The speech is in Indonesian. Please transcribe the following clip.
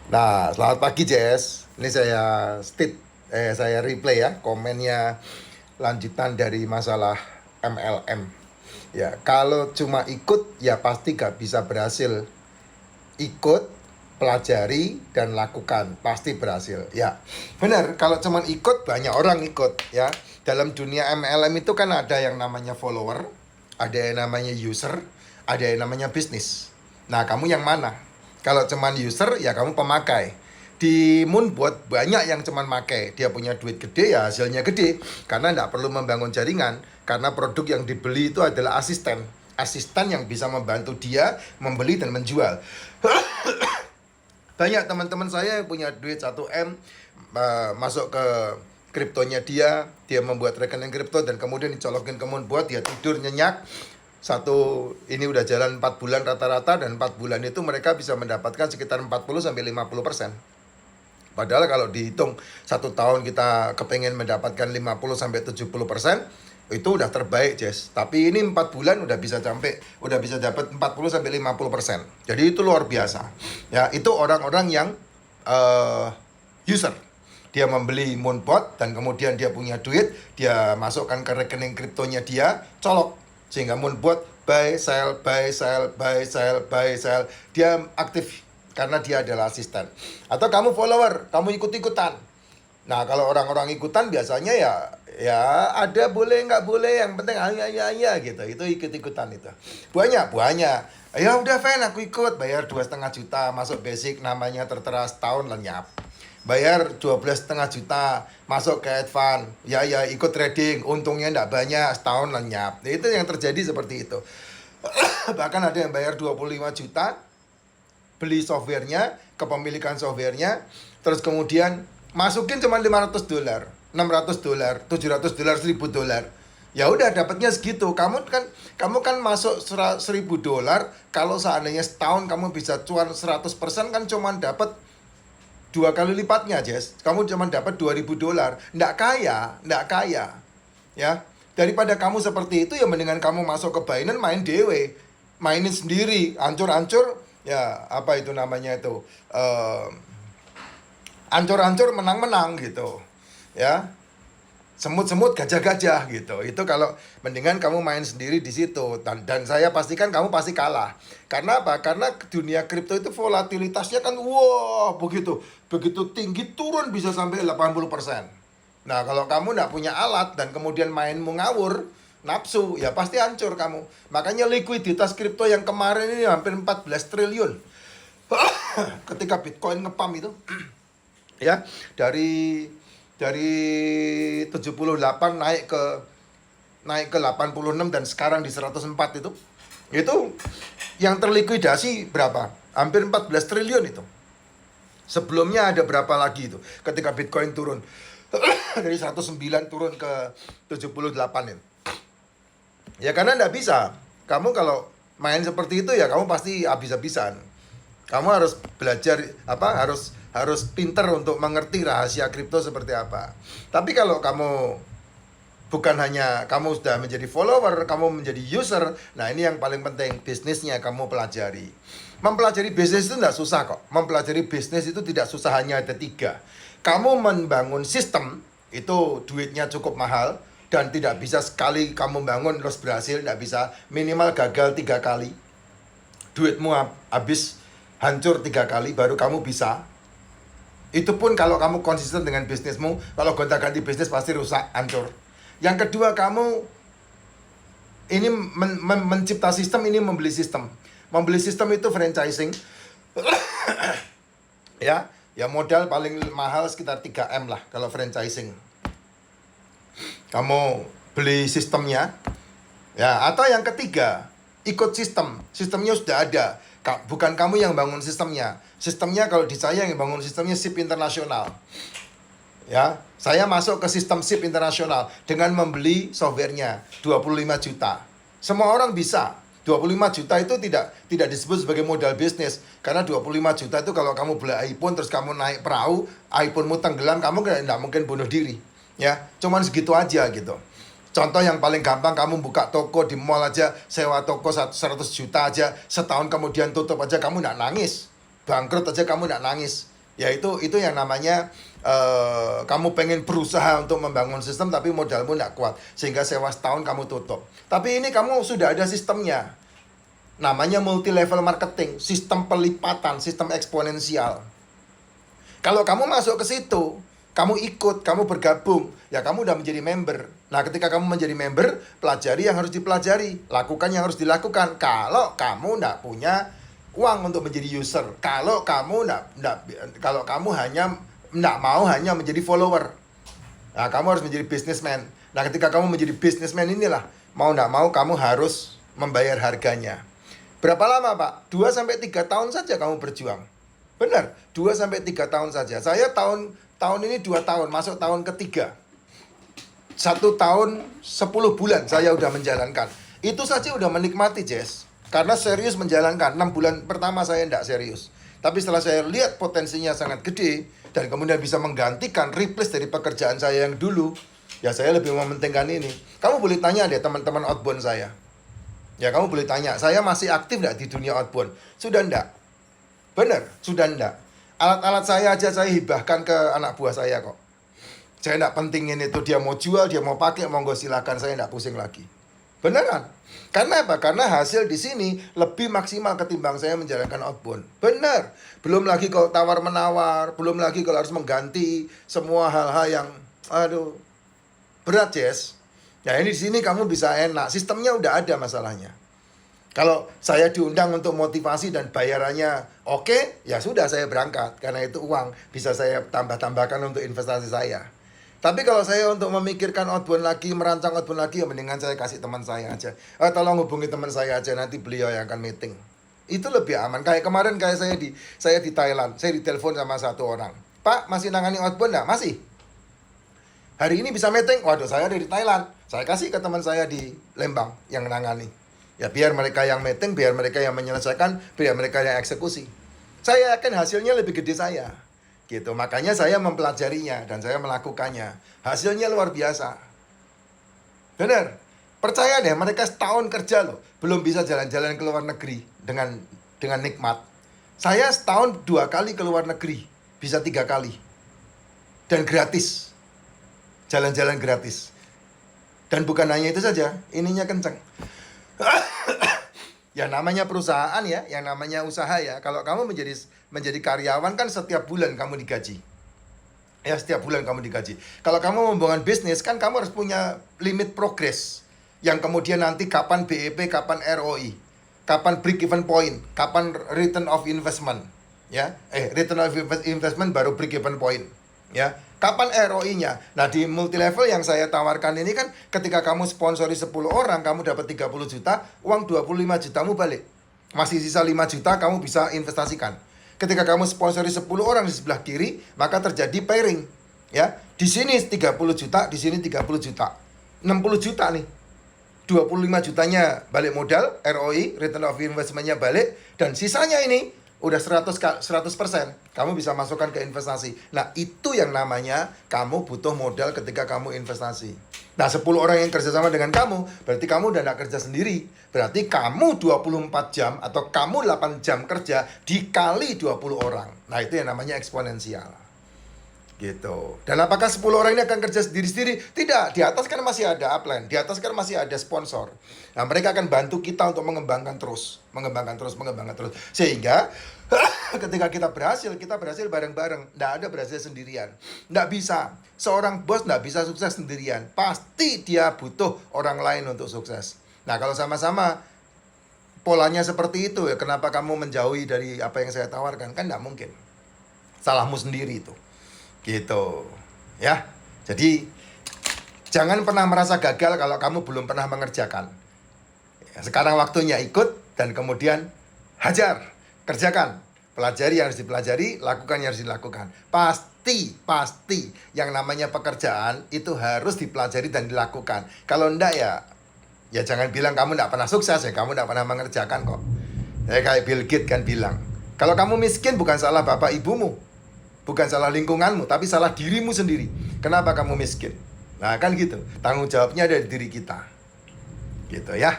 Nah, selamat pagi Jess. Ini saya replay ya komennya lanjutan dari masalah MLM. Ya, kalau cuma ikut ya pasti gak bisa berhasil. Ikut, pelajari dan lakukan pasti berhasil. Ya, benar. Kalau cuma ikut banyak orang ikut ya. Dalam dunia MLM itu kan ada yang namanya follower, ada yang namanya user, ada yang namanya bisnis. Nah, kamu yang mana? Kalau cuman user ya kamu pemakai. Di Moonbot banyak yang cuman pakai, dia punya duit gede ya hasilnya gede karena tidak perlu membangun jaringan, karena produk yang dibeli itu adalah asisten yang bisa membantu dia membeli dan menjual. Banyak teman-teman saya yang punya duit 1 M, masuk ke kriptonya dia membuat rekening kripto dan kemudian dicolokin ke Moonbot, dia tidur nyenyak. Ini udah jalan 4 bulan rata-rata, dan 4 bulan itu mereka bisa mendapatkan sekitar 40-50%. Padahal kalau dihitung 1 tahun kita kepengen mendapatkan 50-70%, itu udah terbaik, Jess. Tapi ini 4 bulan udah bisa dapat 40-50%. Jadi itu luar biasa. Ya, itu orang-orang yang user. Dia membeli Moonbot dan kemudian dia punya duit, dia masukkan ke rekening kriptonya dia, colok. Sehingga Moonbot buy, sell, buy, sell, buy, sell, buy, sell. Dia aktif karena dia adalah asisten. Atau kamu follower, kamu ikut-ikutan. Nah, kalau orang-orang ikutan biasanya ya ada boleh nggak boleh, yang penting ya gitu. Itu ikut-ikutan itu. Banyak. Ya udah fan, aku ikut, bayar 2,5 juta, masuk basic, namanya tertera setahun lenyap. Bayar 12,5 juta, masuk ke advance, ya ikut trading, untungnya nggak banyak, setahun lenyap. Nah, itu yang terjadi seperti itu. Bahkan ada yang bayar 25 juta, beli softwarenya, kepemilikan softwarenya, terus kemudian masukin cuma $500, $600, $700, $1,000. Ya udah dapatnya segitu. Kamu kan masuk $1,000, kalau seandainya setahun kamu bisa cuan 100%, kan cuma dapat 2 kali lipatnya, Jess. Kamu cuma dapat $2,000. Nggak kaya. Ya. Daripada kamu seperti itu, ya mendingan kamu masuk ke Binance, main dewe. Mainin sendiri, ancur-ancur, ya apa itu namanya itu? Ancur-ancur, menang-menang gitu. Ya. Semut-semut, gajah-gajah gitu. Itu kalau mendingan kamu main sendiri di situ. Dan saya pastikan kamu pasti kalah. Karena apa? Karena dunia kripto itu volatilitasnya kan begitu tinggi, turun bisa sampai 80%. Nah, kalau kamu nggak punya alat dan kemudian mainmu ngawur, nafsu, ya pasti hancur kamu. Makanya likuiditas kripto yang kemarin ini hampir 14 triliun. Ketika Bitcoin ngepam itu, ya, dari 78 naik ke 86 dan sekarang di 104 itu yang terlikuidasi berapa? Hampir 14 triliun itu. Sebelumnya ada berapa lagi itu ketika Bitcoin turun dari 109 turun ke 78 itu. Ya karena nggak bisa. Kamu kalau main seperti itu ya kamu pasti habis-habisan. Kamu harus belajar harus pinter untuk mengerti rahasia kripto seperti apa. Tapi kalau kamu bukan hanya kamu sudah menjadi follower, kamu menjadi user, nah ini yang paling penting, bisnisnya kamu pelajari. Mempelajari bisnis itu tidak susah kok. Mempelajari bisnis itu tidak susah, hanya ada 3. Kamu membangun sistem, itu duitnya cukup mahal, dan tidak bisa sekali kamu bangun terus berhasil, tidak bisa. Minimal gagal 3 kali. Duitmu habis, hancur 3 kali, baru kamu bisa. Itu pun kalau kamu konsisten dengan bisnismu. Kalau gonta-ganti bisnis pasti rusak, hancur. Yang kedua, kamu ini mencipta sistem, ini membeli sistem. Membeli sistem itu franchising. ya modal paling mahal sekitar 3M lah kalau franchising. Kamu beli sistemnya. Ya, atau yang ketiga, ikut sistem. Sistemnya sudah ada. Bukan kamu yang bangun sistemnya. Sistemnya kalau di saya yang bangun sistemnya SIP Internasional. Ya, saya masuk ke sistem SIP Internasional dengan membeli softwarenya 25 juta. Semua orang bisa. 25 juta itu tidak disebut sebagai modal bisnis. Karena 25 juta itu kalau kamu beli iPhone terus kamu naik perahu, iPhone-mu tenggelam, kamu tidak mungkin bunuh diri. Ya, cuman segitu aja gitu. Contoh yang paling gampang, kamu buka toko di mall aja, sewa toko 100 juta aja, setahun kemudian tutup aja, kamu nggak nangis. Bangkrut aja kamu nggak nangis. Ya itu yang namanya kamu pengen berusaha untuk membangun sistem tapi modalmu nggak kuat sehingga sewa setahun kamu tutup. Tapi ini kamu sudah ada sistemnya. Namanya multi level marketing, sistem pelipatan, sistem eksponensial. Kalau kamu masuk ke situ, kamu ikut, kamu bergabung, ya kamu udah menjadi member. Nah, ketika kamu menjadi member, pelajari yang harus dipelajari, lakukan yang harus dilakukan. Kalau kamu nggak punya uang untuk menjadi user, kalau kamu hanya nggak mau hanya menjadi follower, nah kamu harus menjadi businessman. Nah, ketika kamu menjadi businessman inilah, mau nggak mau kamu harus membayar harganya. Berapa lama, Pak? 2-3 tahun saja kamu berjuang. Benar, 2-3 tahun saja. Saya tahun ini 2 tahun, masuk tahun ketiga. 1 tahun 10 bulan saya udah menjalankan. Itu saja udah menikmati, Jess. Karena serius menjalankan. 6 bulan pertama saya enggak serius. Tapi setelah saya lihat potensinya sangat gede, dan kemudian bisa menggantikan, replace dari pekerjaan saya yang dulu, ya saya lebih mementingkan ini. Kamu boleh tanya deh teman-teman outbound saya. Ya kamu boleh tanya, saya masih aktif enggak di dunia outbound? Sudah enggak? Benar, sudah enggak. Alat-alat saya aja saya hibahkan ke anak buah saya kok. Saya enggak pentingin itu, dia mau jual, dia mau pakai, monggo silakan, saya enggak pusing lagi. Beneran. Karena apa? Karena hasil di sini lebih maksimal ketimbang saya menjalankan outbound. Benar. Belum lagi kalau tawar-menawar, belum lagi kalau harus mengganti semua hal-hal yang berat, Jess. Ya ini di sini kamu bisa enak, sistemnya udah ada masalahnya. Kalau saya diundang untuk motivasi dan bayarannya oke, ya sudah saya berangkat. Karena itu uang bisa saya tambah-tambahkan untuk investasi saya. Tapi kalau saya untuk memikirkan outbound lagi, merancang outbound lagi, ya mendingan saya kasih teman saya aja. Tolong hubungi teman saya aja, nanti beliau yang akan meeting. Itu lebih aman. Kayak kemarin saya di Thailand, saya ditelepon sama satu orang. Pak, masih nangani outbound nggak? Masih. Hari ini bisa meeting? Waduh, saya dari Thailand. Saya kasih ke teman saya di Lembang yang nangani. Ya biar mereka yang meeting, biar mereka yang menyelesaikan, biar mereka yang eksekusi. Saya yakin hasilnya lebih gede saya. Gitu. Makanya saya mempelajarinya dan saya melakukannya. Hasilnya luar biasa. Benar. Percaya deh, mereka setahun kerja loh, belum bisa jalan-jalan ke luar negeri dengan nikmat. Saya setahun 2 kali ke luar negeri, bisa 3 kali. Dan gratis. Jalan-jalan gratis. Dan bukan hanya itu saja, ininya kenceng. Ya namanya perusahaan ya, yang namanya usaha ya. Kalau kamu menjadi karyawan kan setiap bulan kamu digaji. Ya setiap bulan kamu digaji. Kalau kamu membangun bisnis kan kamu harus punya limit progress. Yang kemudian nanti kapan BEP, kapan ROI, kapan break even point, kapan return of investment. Ya, return of investment baru break even point. Ya, kapan ROI-nya? Nah, di multi level yang saya tawarkan ini kan ketika kamu sponsori 10 orang, kamu dapat 30 juta, uang 25 jutamu balik. Masih sisa 5 juta kamu bisa investasikan. Ketika kamu sponsori 10 orang di sebelah kiri, maka terjadi pairing. Ya, di sini 30 juta, di sini 30 juta. 60 juta nih. 25 jutanya balik modal, ROI, return of investment-nya balik, dan sisanya ini udah 100% kamu bisa masukkan ke investasi. Nah, itu yang namanya kamu butuh modal ketika kamu investasi. Nah, 10 orang yang kerjasama dengan kamu, berarti kamu udah gak kerja sendiri. Berarti kamu 24 jam atau kamu 8 jam kerja dikali 20 orang. Nah, itu yang namanya eksponensial. Gitu. Dan apakah 10 orang ini akan kerja sendiri-sendiri? Tidak, di atas kan masih ada upline, di atas kan masih ada sponsor. Nah, mereka akan bantu kita untuk mengembangkan terus. Sehingga ketika kita berhasil bareng-bareng. Nggak ada berhasil sendirian. Nggak bisa. Seorang bos nggak bisa sukses sendirian. Pasti dia butuh orang lain untuk sukses. Nah, kalau sama-sama polanya seperti itu, ya kenapa kamu menjauhi dari apa yang saya tawarkan? Kan nggak mungkin. Salahmu sendiri itu. Gitu. Ya. Jadi jangan pernah merasa gagal kalau kamu belum pernah mengerjakan. Sekarang waktunya ikut dan kemudian hajar, kerjakan, pelajari yang harus dipelajari, lakukan yang harus dilakukan. Pasti yang namanya pekerjaan itu harus dipelajari dan dilakukan. Kalau enggak ya jangan bilang kamu enggak pernah sukses ya, kamu enggak pernah mengerjakan kok. Ya kayak Bill Gates kan bilang, kalau kamu miskin bukan salah bapak ibumu, bukan salah lingkunganmu, tapi salah dirimu sendiri. Kenapa kamu miskin? Nah kan gitu, tanggung jawabnya ada di diri kita. Gitu ya.